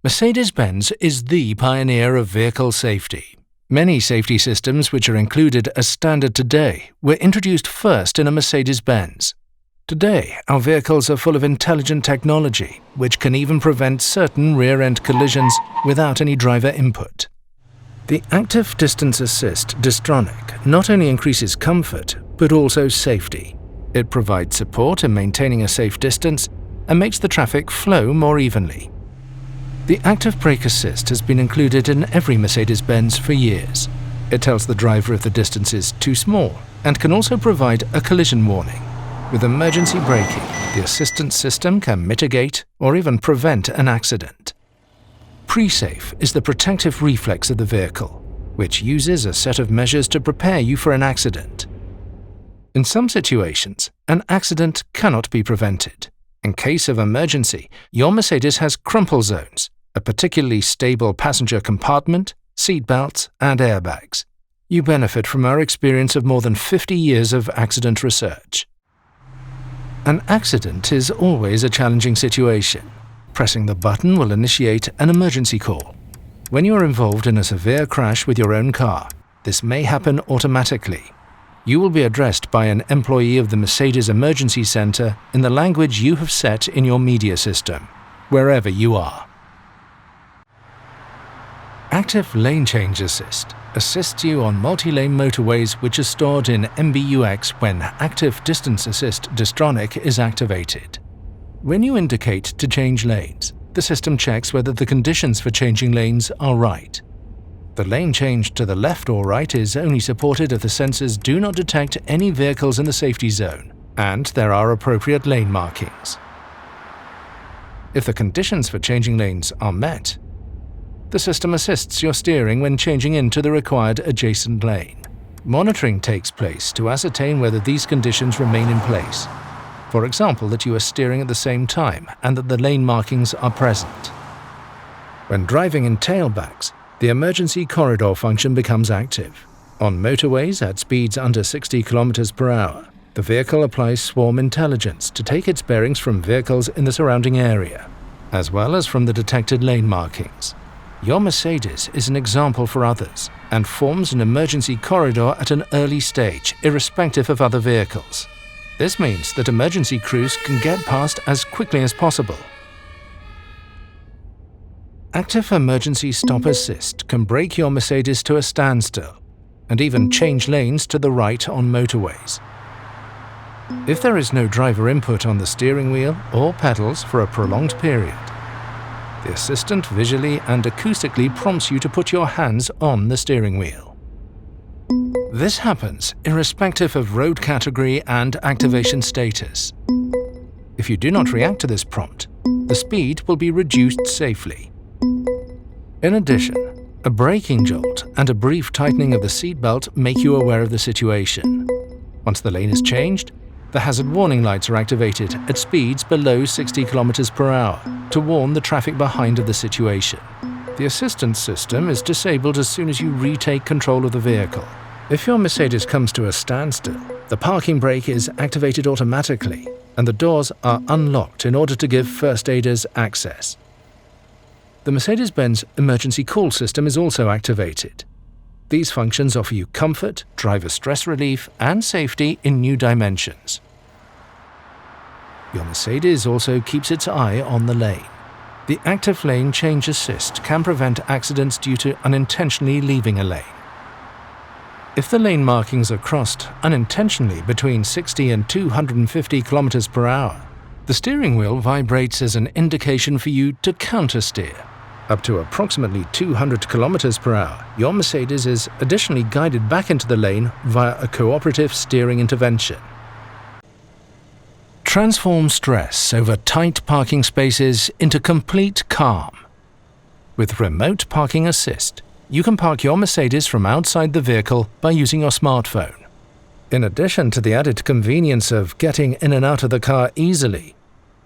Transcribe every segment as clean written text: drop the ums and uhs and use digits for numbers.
Mercedes-Benz is the pioneer of vehicle safety. Many safety systems which are included as standard today were introduced first in a Mercedes-Benz. Today, our vehicles are full of intelligent technology, which can even prevent certain rear-end collisions without any driver input. The Active Distance Assist Distronic not only increases comfort, but also safety. It provides support in maintaining a safe distance and makes the traffic flow more evenly. The Active Brake Assist has been included in every Mercedes-Benz for years. It tells the driver if the distance is too small and can also provide a collision warning. With emergency braking, the assistance system can mitigate or even prevent an accident. Pre-safe is the protective reflex of the vehicle, which uses a set of measures to prepare you for an accident. In some situations, an accident cannot be prevented. In case of emergency, your Mercedes has crumple zones, a particularly stable passenger compartment, seat belts, and airbags. You benefit from our experience of more than 50 years of accident research. An accident is always a challenging situation. Pressing the button will initiate an emergency call. When you are involved in a severe crash with your own car, this may happen automatically. You will be addressed by an employee of the Mercedes Emergency Center in the language you have set in your media system, wherever you are. Active Lane Change Assist assists you on multi-lane motorways which are stored in MBUX when Active Distance Assist Distronic is activated. When you indicate to change lanes, the system checks whether the conditions for changing lanes are right. The lane change to the left or right is only supported if the sensors do not detect any vehicles in the safety zone and there are appropriate lane markings. If the conditions for changing lanes are met, the system assists your steering when changing into the required adjacent lane. Monitoring takes place to ascertain whether these conditions remain in place. For example, that you are steering at the same time and that the lane markings are present. When driving in tailbacks, the emergency corridor function becomes active. On motorways at speeds under 60 km per hour, the vehicle applies swarm intelligence to take its bearings from vehicles in the surrounding area, as well as from the detected lane markings. Your Mercedes is an example for others and forms an emergency corridor at an early stage, irrespective of other vehicles. This means that emergency crews can get past as quickly as possible. Active Emergency Stop Assist can brake your Mercedes to a standstill and even change lanes to the right on motorways. If there is no driver input on the steering wheel or pedals for a prolonged period, the assistant visually and acoustically prompts you to put your hands on the steering wheel. This happens irrespective of road category and activation status. If you do not react to this prompt, the speed will be reduced safely. In addition, a braking jolt and a brief tightening of the seatbelt make you aware of the situation. Once the lane is changed, the hazard warning lights are activated at speeds below 60 km per hour to warn the traffic behind of the situation. The assistance system is disabled as soon as you retake control of the vehicle. If your Mercedes comes to a standstill, the parking brake is activated automatically and the doors are unlocked in order to give first aiders access. The Mercedes-Benz emergency call system is also activated. These functions offer you comfort, driver stress relief, and safety in new dimensions. Your Mercedes also keeps its eye on the lane. The Active Lane Change Assist can prevent accidents due to unintentionally leaving a lane. If the lane markings are crossed unintentionally between 60 and 250 km per hour, the steering wheel vibrates as an indication for you to countersteer. Up to approximately 200 km per hour, your Mercedes is additionally guided back into the lane via a cooperative steering intervention. Transform stress over tight parking spaces into complete calm. With Remote Parking Assist, you can park your Mercedes from outside the vehicle by using your smartphone. In addition to the added convenience of getting in and out of the car easily,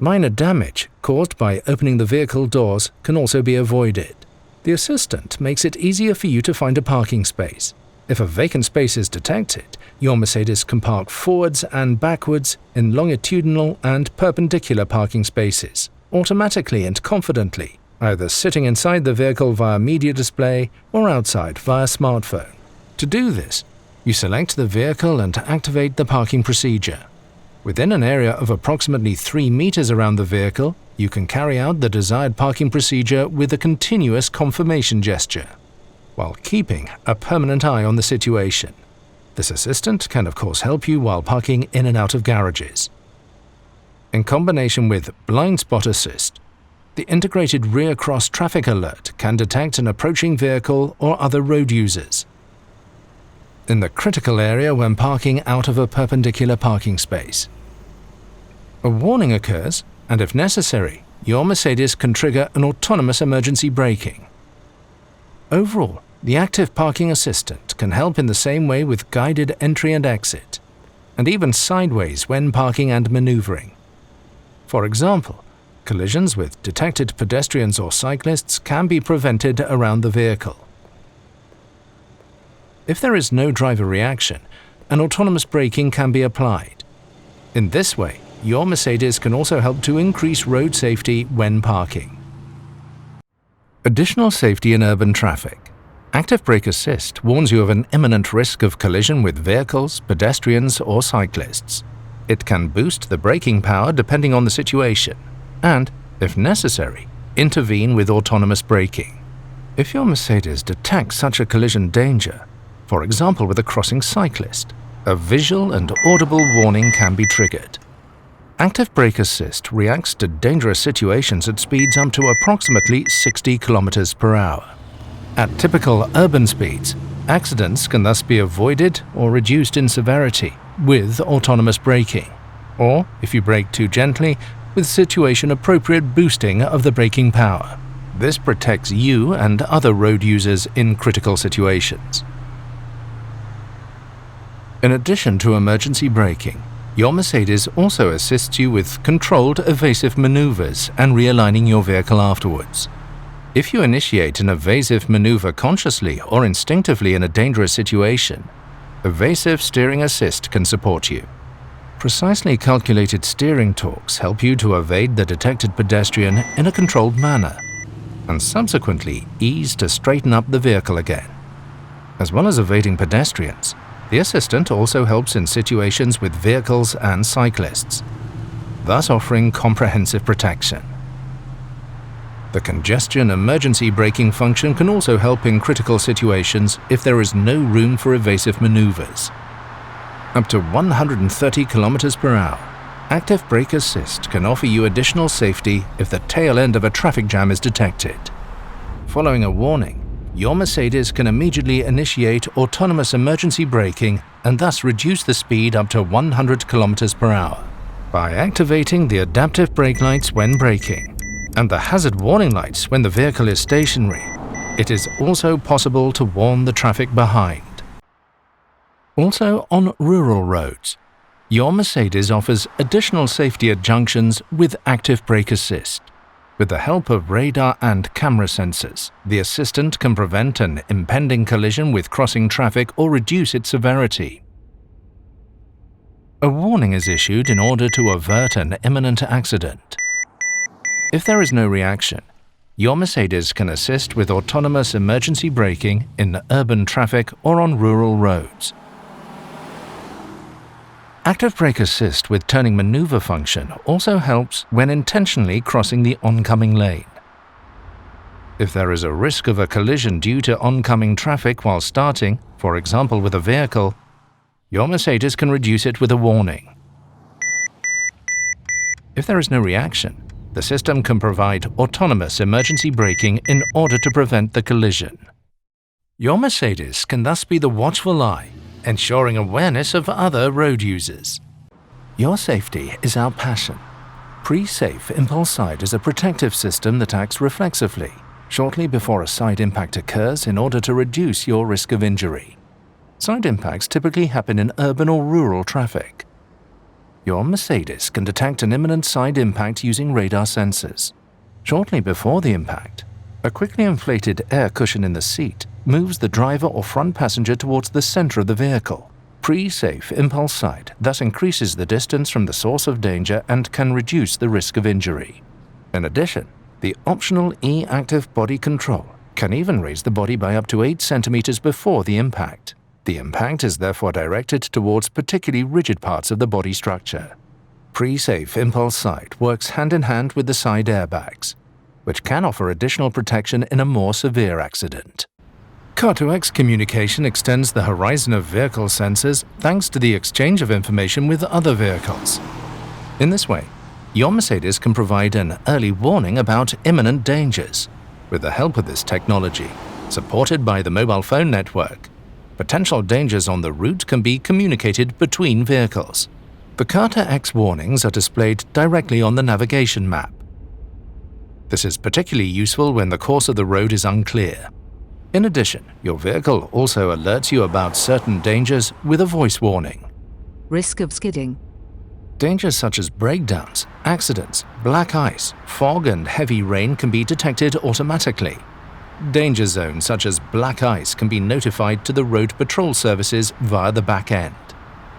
minor damage caused by opening the vehicle doors can also be avoided. The assistant makes it easier for you to find a parking space. If a vacant space is detected, your Mercedes can park forwards and backwards in longitudinal and perpendicular parking spaces, automatically and confidently, either sitting inside the vehicle via media display or outside via smartphone. To do this, you select the vehicle and activate the parking procedure. Within an area of approximately 3 meters around the vehicle, you can carry out the desired parking procedure with a continuous confirmation gesture, while keeping a permanent eye on the situation. This assistant can of course help you while parking in and out of garages. In combination with blind spot assist, the integrated rear cross traffic alert can detect an approaching vehicle or other road users in the critical area when parking out of a perpendicular parking space. A warning occurs, and if necessary, your Mercedes can trigger an autonomous emergency braking. Overall, the active parking assistant can help in the same way with guided entry and exit, and even sideways when parking and maneuvering. For example, collisions with detected pedestrians or cyclists can be prevented around the vehicle. If there is no driver reaction, an autonomous braking can be applied. In this way, your Mercedes can also help to increase road safety when parking. Additional safety in urban traffic. Active Brake Assist warns you of an imminent risk of collision with vehicles, pedestrians, or cyclists. It can boost the braking power depending on the situation, and, if necessary, intervene with autonomous braking. If your Mercedes detects such a collision danger, for example with a crossing cyclist, a visual and audible warning can be triggered. Active Brake Assist reacts to dangerous situations at speeds up to approximately 60 km per hour. At typical urban speeds, accidents can thus be avoided or reduced in severity with autonomous braking, or, if you brake too gently, with situation-appropriate boosting of the braking power. This protects you and other road users in critical situations. In addition to emergency braking, your Mercedes also assists you with controlled evasive maneuvers and realigning your vehicle afterwards. If you initiate an evasive maneuver consciously or instinctively in a dangerous situation, evasive steering assist can support you. Precisely calculated steering torques help you to evade the detected pedestrian in a controlled manner, and subsequently ease to straighten up the vehicle again. As well as evading pedestrians, the assistant also helps in situations with vehicles and cyclists, thus offering comprehensive protection. The congestion emergency braking function can also help in critical situations if there is no room for evasive maneuvers. Up to 130 km per hour, Active Brake Assist can offer you additional safety if the tail end of a traffic jam is detected. Following a warning, your Mercedes can immediately initiate autonomous emergency braking and thus reduce the speed up to 100 km per hour. By activating the adaptive brake lights when braking and the hazard warning lights when the vehicle is stationary, it is also possible to warn the traffic behind. Also on rural roads, your Mercedes offers additional safety at junctions with Active Brake Assist. With the help of radar and camera sensors, the assistant can prevent an impending collision with crossing traffic or reduce its severity. A warning is issued in order to avert an imminent accident. If there is no reaction, your Mercedes can assist with autonomous emergency braking in urban traffic or on rural roads. Active Brake Assist with turning maneuver function also helps when intentionally crossing the oncoming lane. If there is a risk of a collision due to oncoming traffic while starting, for example with a vehicle, your Mercedes can reduce it with a warning. If there is no reaction, the system can provide autonomous emergency braking in order to prevent the collision. Your Mercedes can thus be the watchful eye, ensuring awareness of other road users. Your safety is our passion. Pre-safe impulse side is a protective system that acts reflexively, shortly before a side impact occurs in order to reduce your risk of injury. Side impacts typically happen in urban or rural traffic. Your Mercedes can detect an imminent side impact using radar sensors. Shortly before the impact, a quickly inflated air cushion in the seat moves the driver or front passenger towards the center of the vehicle. Pre-safe impulse side thus increases the distance from the source of danger and can reduce the risk of injury. In addition, The optional E-Active Body Control can even raise the body by up to 8 centimeters before the impact. The impact is therefore directed towards particularly rigid parts of the body structure. Pre-safe impulse side works hand-in-hand with the side airbags, which can offer additional protection in a more severe accident. Car-to-X communication extends the horizon of vehicle sensors thanks to the exchange of information with other vehicles. In this way, your Mercedes can provide an early warning about imminent dangers. With the help of this technology, supported by the mobile phone network, potential dangers on the route can be communicated between vehicles. The Car-to-X warnings are displayed directly on the navigation map. This is particularly useful when the course of the road is unclear. In addition, your vehicle also alerts you about certain dangers with a voice warning. Risk of skidding. Dangers such as breakdowns, accidents, black ice, fog and heavy rain can be detected automatically. Danger zones such as black ice can be notified to the road patrol services via the back end.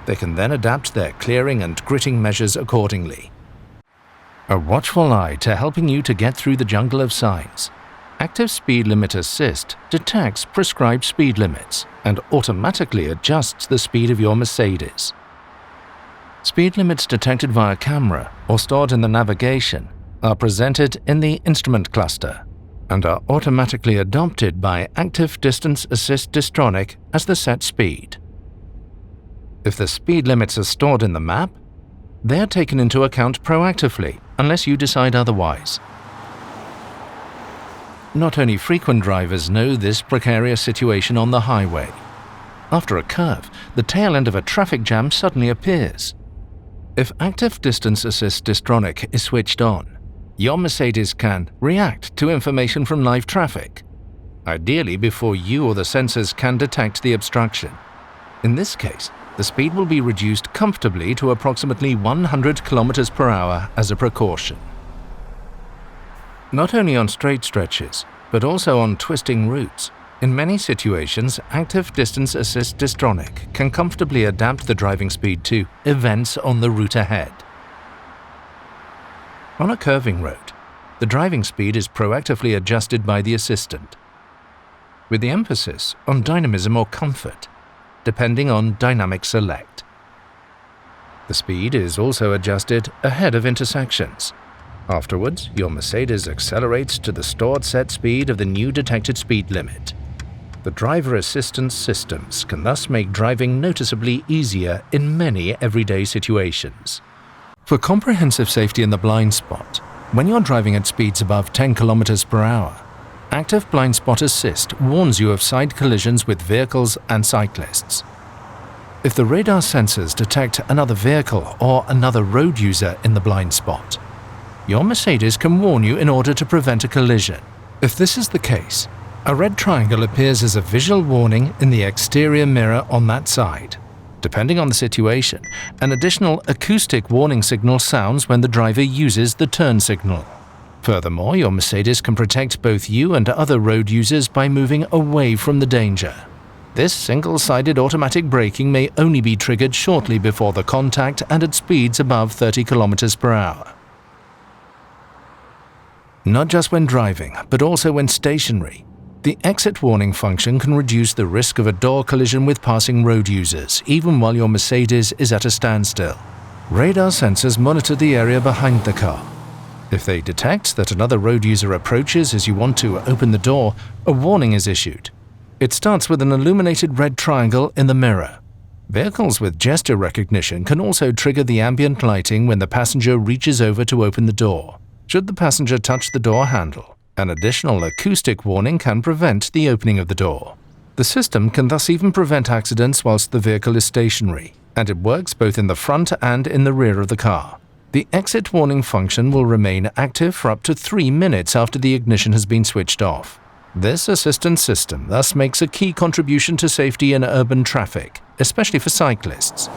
They can then adapt their clearing and gritting measures accordingly. A watchful eye to helping you to get through the jungle of signs. Active Speed Limit Assist detects prescribed speed limits and automatically adjusts the speed of your Mercedes. Speed limits detected via camera or stored in the navigation are presented in the instrument cluster and are automatically adopted by Active Distance Assist Distronic as the set speed. If the speed limits are stored in the map, they are taken into account proactively unless you decide otherwise. Not only frequent drivers know this precarious situation on the highway. After a curve, the tail end of a traffic jam suddenly appears. If Active Distance Assist Distronic is switched on, your Mercedes can react to information from live traffic, ideally before you or the sensors can detect the obstruction. In this case, the speed will be reduced comfortably to approximately 100 km per hour as a precaution. Not only on straight stretches, but also on twisting routes, in many situations, Active Distance Assist Distronic can comfortably adapt the driving speed to events on the route ahead. On a curving road, the driving speed is proactively adjusted by the assistant, with the emphasis on dynamism or comfort, depending on Dynamic Select. The speed is also adjusted ahead of intersections. Afterwards, your Mercedes accelerates to the stored set speed of the new detected speed limit. The driver assistance systems can thus make driving noticeably easier in many everyday situations. For comprehensive safety in the blind spot, when you're driving at speeds above 10 km per hour, Active Blind Spot Assist warns you of side collisions with vehicles and cyclists. If the radar sensors detect another vehicle or another road user in the blind spot, your Mercedes can warn you in order to prevent a collision. If this is the case, a red triangle appears as a visual warning in the exterior mirror on that side. Depending on the situation, an additional acoustic warning signal sounds when the driver uses the turn signal. Furthermore, your Mercedes can protect both you and other road users by moving away from the danger. This single-sided automatic braking may only be triggered shortly before the contact and at speeds above 30 km per hour. Not just when driving, but also when stationary, the exit warning function can reduce the risk of a door collision with passing road users, even while your Mercedes is at a standstill. Radar sensors monitor the area behind the car. If they detect that another road user approaches as you want to open the door, a warning is issued. It starts with an illuminated red triangle in the mirror. Vehicles with gesture recognition can also trigger the ambient lighting when the passenger reaches over to open the door. Should the passenger touch the door handle, an additional acoustic warning can prevent the opening of the door. The system can thus even prevent accidents whilst the vehicle is stationary, and it works both in the front and in the rear of the car. The exit warning function will remain active for up to 3 minutes after the ignition has been switched off. This assistance system thus makes a key contribution to safety in urban traffic, especially for cyclists.